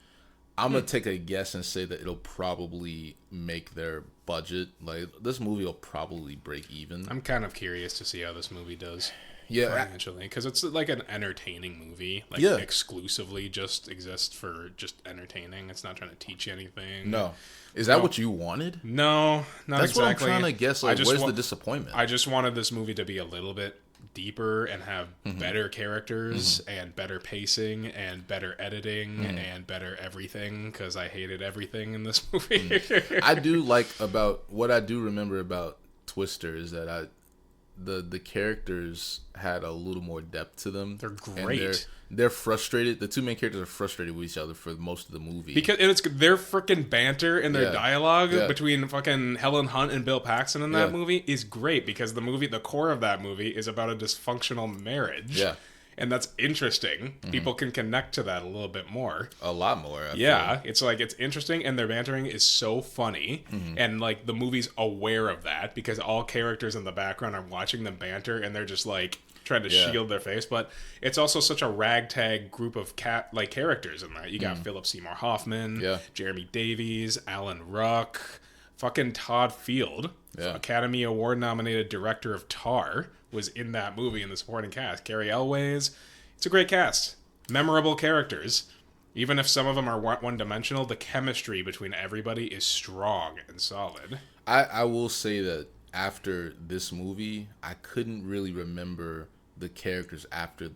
I'm gonna take a guess and say that it'll probably make their budget. Like, this movie will probably break even. I'm kind of curious to see how this movie does. Yeah, financially, because it's like an entertaining movie. Like, exclusively just exists for just entertaining. It's not trying to teach you anything. No, is that what you wanted? No, not That's exactly. That's what I'm trying to guess. Like, where's the disappointment? I just wanted this movie to be a little bit deeper and have better characters and better pacing and better editing and better everything, because I hated everything in this movie. I do like what I do remember about Twister is that the characters had a little more depth to them. They're great. They're frustrated. The two main characters are frustrated with each other for most of the movie. Because it's their freaking banter and their dialogue between fucking Helen Hunt and Bill Paxton in that movie is great, because the core of that movie is about a dysfunctional marriage. Yeah. And that's interesting. People can connect to that a little bit more. A lot more. It's like, it's interesting, and their bantering is so funny. And like, the movie's aware of that, because all characters in the background are watching them banter, and they're just like trying to shield their face. But it's also such a ragtag group of characters in that. You got Philip Seymour Hoffman, Jeremy Davies, Alan Ruck, fucking Todd Field, Academy Award nominated director of Tar, was in that movie in the supporting cast. Carrie Elways. It's a great cast. Memorable characters. Even if some of them are one-dimensional, the chemistry between everybody is strong and solid. I will say that after this movie, I couldn't really remember the characters after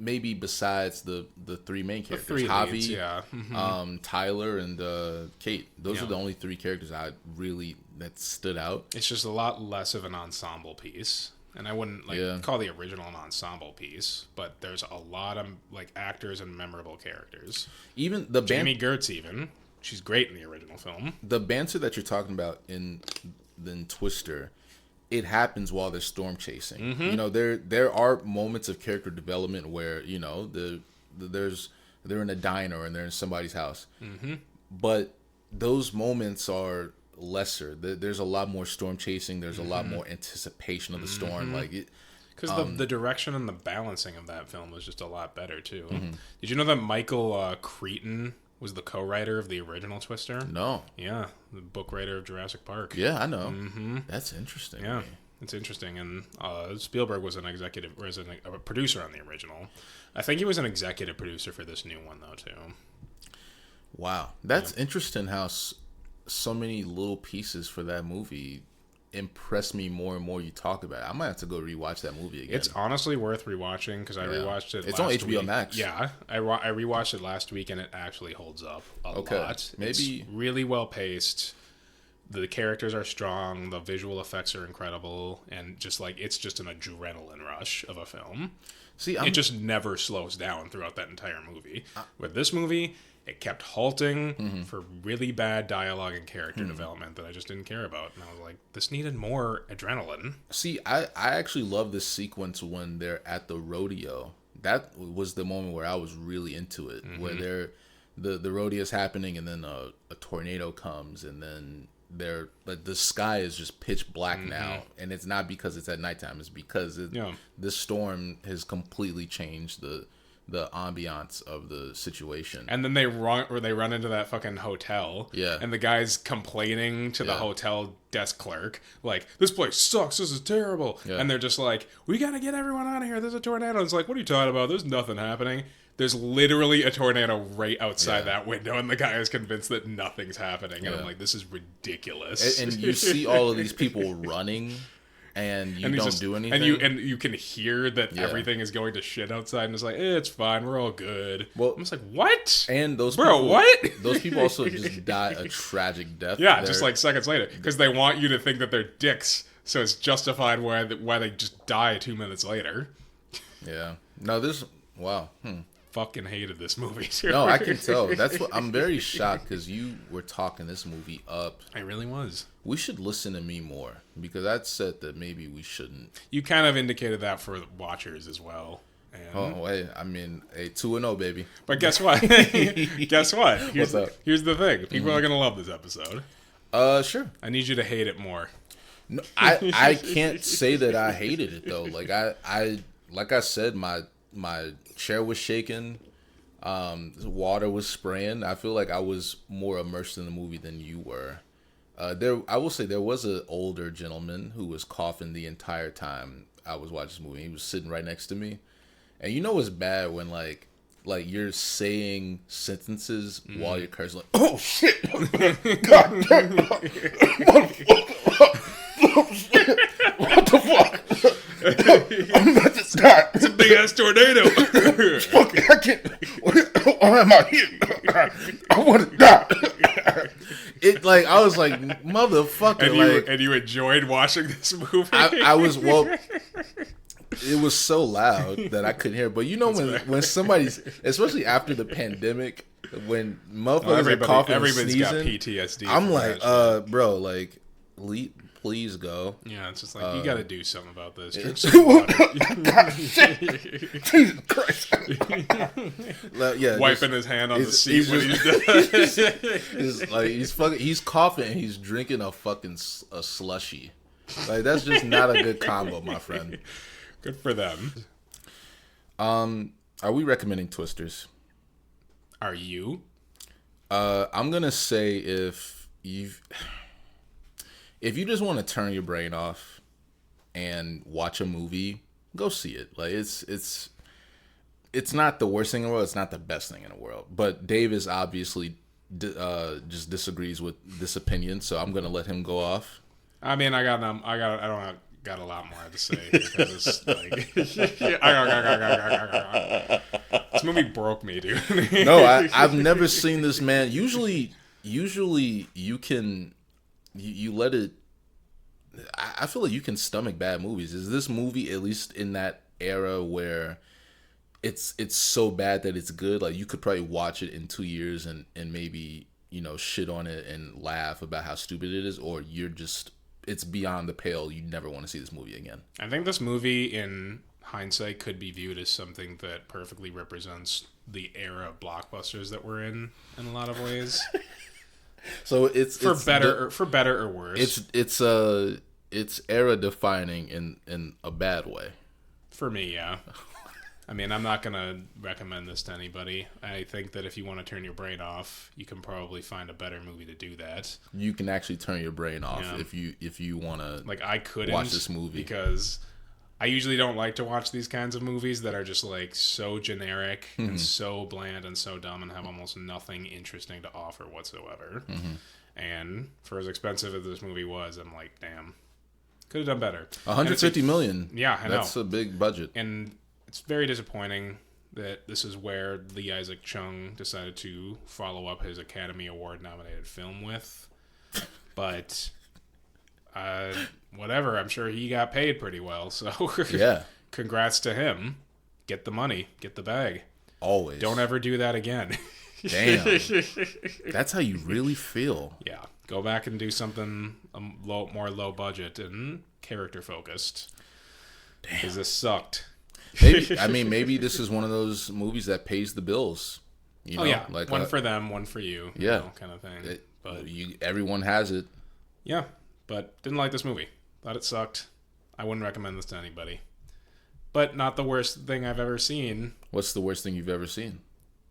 maybe besides the three main characters. Javi, Tyler, and Kate. Those are the only three characters that stood out. It's just a lot less of an ensemble piece. And I wouldn't call the original an ensemble piece, but there's a lot of like actors and memorable characters. Even Jamie Gertz, she's great in the original film. The banter that you're talking about in Twister, it happens while they're storm chasing. You know, there are moments of character development where, you know, they're in a diner and they're in somebody's house, but those moments are lesser. There's a lot more storm chasing. There's a lot more anticipation of the storm. Like it, because the direction and the balancing of that film was just a lot better too. Did you know that Michael Crichton was the co-writer of the original Twister? No. Yeah, the book writer of Jurassic Park. Yeah, I know. That's interesting. Yeah, it's interesting. And Spielberg was a producer on the original. I think he was an executive producer for this new one though too. Wow, that's interesting. How so many little pieces for that movie impress me more and more you talk about it. I might have to go rewatch that movie again. It's honestly worth rewatching, because I rewatched it It's last on HBO week. Max. Yeah, I rewatched it last week, and it actually holds up a lot. Maybe it's really well paced. The characters are strong. The visual effects are incredible. And just like, it's just an adrenaline rush of a film. See, it just never slows down throughout that entire movie. With this movie, It kept halting for really bad dialogue and character development that I just didn't care about. And I was like, this needed more adrenaline. See, I actually love this sequence when they're at the rodeo. That was the moment where I was really into it, where the rodeo's happening and then a tornado comes and then the sky is just pitch black now, and it's not because it's at nighttime. It's because this storm has completely changed the ambiance of the situation. And then they run into that fucking hotel. Yeah. And the guy's complaining to the hotel desk clerk, like, this place sucks, this is terrible. Yeah. And they're just like, we gotta get everyone out of here, there's a tornado. And it's like, what are you talking about? There's nothing happening. There's literally a tornado right outside that window, and the guy is convinced that nothing's happening. And I'm like, this is ridiculous. And you see all of these people running, and you don't do anything. And you can hear that everything is going to shit outside, and it's like, it's fine, we're all good. Well, I'm just like, what? And those people also just die a tragic death. Yeah, just like seconds later, because they want you to think that they're dicks, so it's justified why they just die 2 minutes later. Yeah. No, wow. Fucking hated this movie. No, I can tell. That's what I'm very shocked, because you were talking this movie up. I really was. We should listen to me more, because I said that maybe we shouldn't. You kind of indicated that for watchers as well. And... Oh, wait. I mean, 2-0, baby. But guess what? Guess what? What's up? Here's the thing. People are gonna love this episode. Sure. I need you to hate it more. No, I can't say that I hated it though. Like I said, my chair was shaking. Water was spraying. I feel like I was more immersed in the movie than you were. I will say there was an older gentleman who was coughing the entire time I was watching this movie. He was sitting right next to me, and you know it's bad when like you're saying sentences while you're cursing. Like, oh shit! God damn! What the fuck? I'm about to die. It's a big ass tornado. Fuck! I can't. Why am I here? I want to die. I was like, motherfucker. And you enjoyed watching this movie? I was, it was so loud that I couldn't hear. But you know, when somebody's, especially after the pandemic, when motherfuckers are coughing and sneezing, got PTSD. I'm like, bro, like, please go. Yeah, it's just like, you got to do something about this. Drink some water. Jesus Christ. Wiping his hand on the seat when he's done. He's coughing and he's drinking a slushy. Like, that's just not a good combo, my friend. Good for them. Are we recommending Twisters? Are you? I'm gonna say if you just want to turn your brain off and watch a movie, go see it. Like it's not the worst thing in the world. It's not the best thing in the world. But Dave is obviously just disagrees with this opinion, so I'm gonna let him go off. I mean, I don't got a lot more to say because like this movie broke me, dude. No, I've never seen this man. Usually you can. You let it. I feel like you can stomach bad movies. Is this movie at least in that era where it's so bad that it's good? Like you could probably watch it in 2 years and maybe shit on it and laugh about how stupid it is, or it's beyond the pale. You never want to see this movie again. I think this movie, in hindsight, could be viewed as something that perfectly represents the era of blockbusters that we're in a lot of ways. So it's better or worse. It's era defining in a bad way. For me, yeah. I mean, I'm not gonna recommend this to anybody. I think that if you want to turn your brain off, you can probably find a better movie to do that. You can actually turn your brain off if you want to. Like I couldn't watch this movie because I usually don't like to watch these kinds of movies that are just like so generic and so bland and so dumb and have almost nothing interesting to offer whatsoever. And for as expensive as this movie was, I'm like, damn, could have done better. $150 million. Yeah, I know. That's a big budget. And it's very disappointing that this is where Lee Isaac Chung decided to follow up his Academy Award nominated film with. But whatever, I'm sure he got paid pretty well, so yeah. Congrats to him. Get the money, get the bag. Always. Don't ever do that again. Damn. That's how you really feel. Yeah. Go back and do something more low budget and character focused. Damn. Because this sucked. Maybe this is one of those movies that pays the bills. You know, yeah. Like one for them, one for you. Yeah. You know, kind of thing. But everyone has it. Yeah. But didn't like this movie. Thought it sucked. I wouldn't recommend this to anybody. But not the worst thing I've ever seen. What's the worst thing you've ever seen?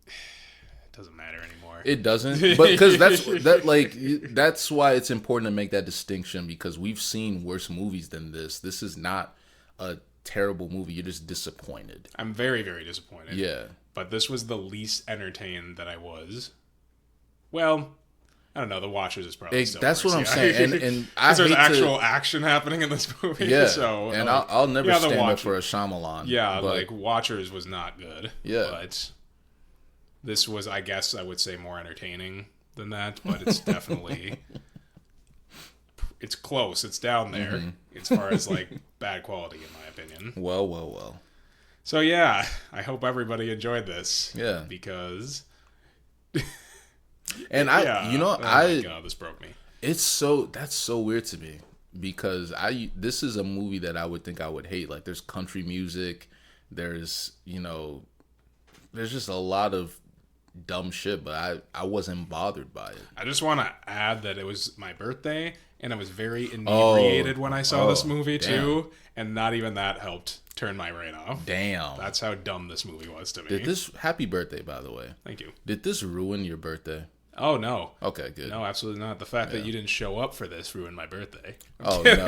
It doesn't matter anymore. It doesn't, but because that's why it's important to make that distinction, because we've seen worse movies than this. This is not a terrible movie. You're just disappointed. I'm very, very disappointed. Yeah. But this was the least entertained that I was. Well, I don't know. The Watchers is probably still that's worse. What I'm saying. And there's actual action happening in this movie. Yeah. So, and I'll never stand up for a Shyamalan. Yeah, like Watchers was not good. Yeah. But this was, I guess, I would say more entertaining than that. But it's definitely, it's close. It's down there as far as like bad quality, in my opinion. Well. So yeah, I hope everybody enjoyed this. Yeah. Because. And oh my God, this broke me. That's so weird to me, because this is a movie that I would think I would hate. Like, there's country music, there's just a lot of dumb shit, but I wasn't bothered by it. I just want to add that it was my birthday, and I was very inebriated when I saw this movie too, and not even that helped turn my brain off. Damn. That's how dumb this movie was to me. Happy birthday, by the way. Thank you. Did this ruin your birthday? Oh, no. Okay, good. No, absolutely not. The fact that you didn't show up for this ruined my birthday. Oh, no.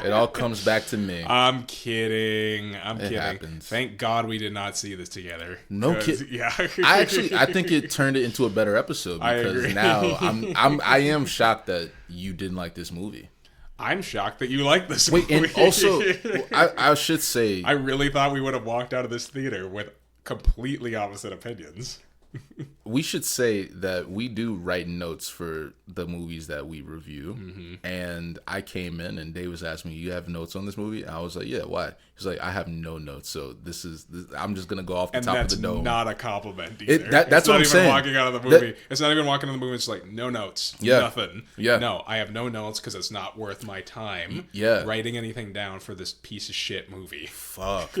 It all comes back to me. I'm kidding. It happens. Thank God we did not see this together. No kidding. Yeah. I think it turned it into a better episode, because now I am shocked that you didn't like this movie. I'm shocked that you like this movie. Wait, and also, I should say, I really thought we would have walked out of this theater with completely opposite opinions. We should say that we do write notes for the movies that we review, and I came in and Dave was asking me, "You have notes on this movie?" I was like, "Yeah, why?" He's like, "I have no notes, so this I'm just gonna go off the top of the dome." And that's not a compliment either. That's what I'm saying. Walking out of the movie. It's not even walking out of the movie. It's like no notes, nothing. Yeah. No, I have no notes because it's not worth my time. Writing anything down for this piece of shit movie. Fuck.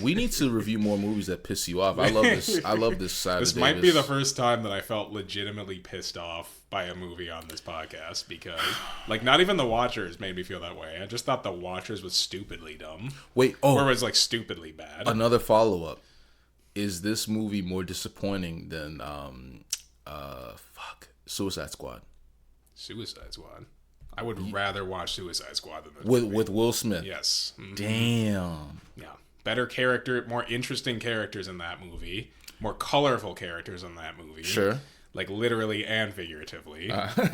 We need to review more movies that piss you off. I love this side. This might be the first time that I felt legitimately pissed off by a movie on this podcast, because like not even The Watchers made me feel that way. I just thought The Watchers was stupidly dumb. Or it was like stupidly bad. Another follow-up. Is this movie more disappointing than Suicide Squad? Suicide Squad? I would rather watch Suicide Squad than this with Will Smith. Yes. Mm-hmm. Damn. Yeah. Better character, more interesting characters in that movie. More colorful characters in that movie. Sure. Like literally and figuratively. Because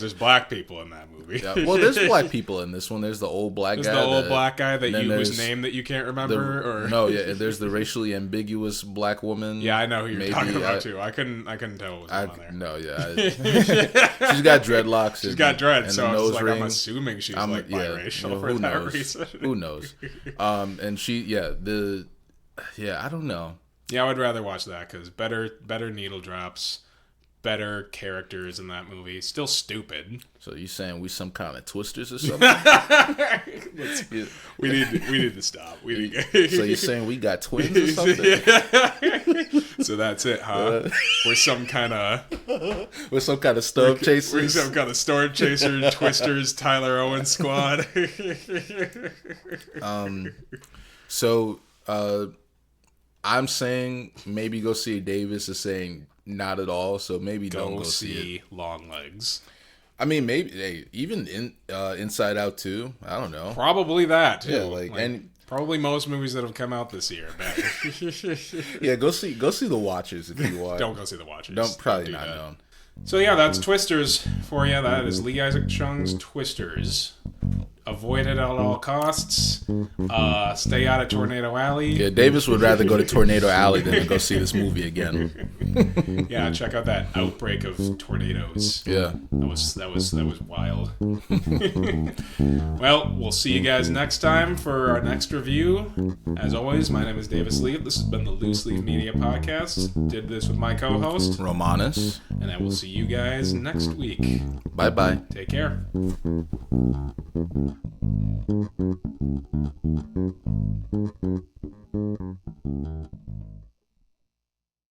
there's black people in that movie. Yeah. Well, there's black people in this one. There's the old black guy. There's the old black guy whose name that you can't remember? There's the racially ambiguous black woman. Yeah, I know who you're talking about too. I couldn't tell what was on there. No, yeah. She's got dreadlocks. She's got dreads, so I was like, I'm assuming she's like biracial for that reason. Who knows? And she, I don't know. Yeah, I would rather watch that because better needle drops, better characters in that movie. Still stupid. So you saying we some kind of twisters or something? We need to stop. So you saying we got twins or something? So that's it, huh? We're some kind of storm chasers. We're some kind of storm chaser, twisters, Tyler Owen squad. I'm saying maybe go see it. Davis is saying not at all, so maybe don't go see it. Long Legs. I mean, maybe even Inside Out too. I don't know. Probably that too. Yeah, and probably most movies that have come out this year. Yeah, go see The Watchers if you want. Don't go see The Watchers. Don't do that. So yeah, that's Twisters for you. That is Lee Isaac Chung's Twisters. avoid it at all costs. Stay out of Tornado Alley. Yeah, Davis would rather go to Tornado Alley than to go see this movie again. Yeah, check out that outbreak of tornadoes. Yeah, that was wild. Well, we'll see you guys next time for our next review. As always, my name is Davis Lee. This has been the Loose Leaf Media Podcast. Did this with my co-host Romanus, and I will see you guys next week. Bye bye. Take care. Thank you.